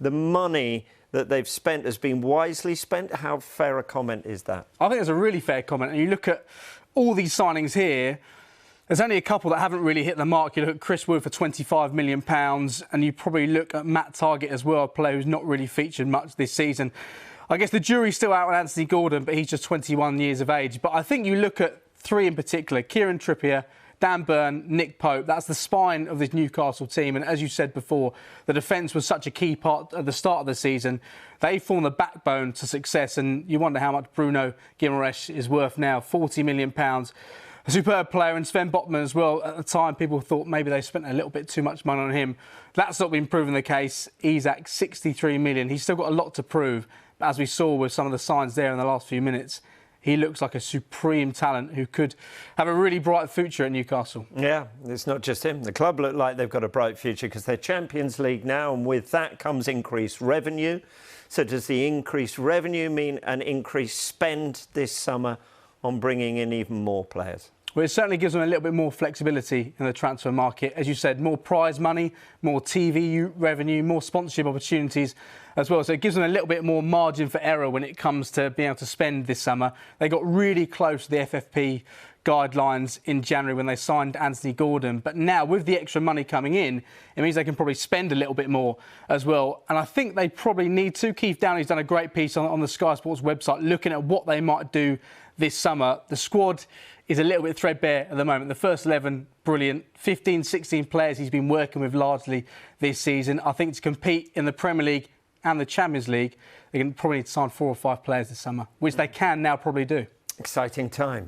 the money that they've spent has been wisely spent? How fair a comment is that? I think it's a really fair comment. And you look at all these signings here, there's only a couple that haven't really hit the mark. You look at Chris Wood for £25 million, and you probably look at Matt Targett as well, a player who's not really featured much this season. I guess the jury's still out on Anthony Gordon, but he's just 21 years of age. But I think you look at three in particular, Kieran Trippier, Dan Burn, Nick Pope. That's the spine of this Newcastle team. And as you said before, the defence was such a key part at the start of the season. They form the backbone to success. And you wonder how much Bruno Guimaraes is worth now, £40 million. A superb player, and Sven Botman as well. At the time, people thought maybe they spent a little bit too much money on him. That's not been proven the case. Isak, £63 million. He's still got a lot to prove. But as we saw with some of the signs there in the last few minutes, he looks like a supreme talent who could have a really bright future at Newcastle. Yeah, it's not just him. The club look like they've got a bright future because they're Champions League now, and with that comes increased revenue. So does the increased revenue mean an increased spend this summer on bringing in even more players? Well, it certainly gives them a little bit more flexibility in the transfer market. As you said, more prize money, more TV revenue, more sponsorship opportunities as well. So it gives them a little bit more margin for error when it comes to being able to spend this summer. They got really close to the FFP guidelines in January when they signed Anthony Gordon. But now, with the extra money coming in, it means they can probably spend a little bit more as well. And I think they probably need to. Keith Downey's done a great piece on the Sky Sports website looking at what they might do this summer. The squad is a little bit threadbare at the moment. The first 11, brilliant. 15, 16 players he's been working with largely this season. I think to compete in the Premier League and the Champions League, they can probably sign 4 or 5 players this summer, which they can now probably do. Exciting times.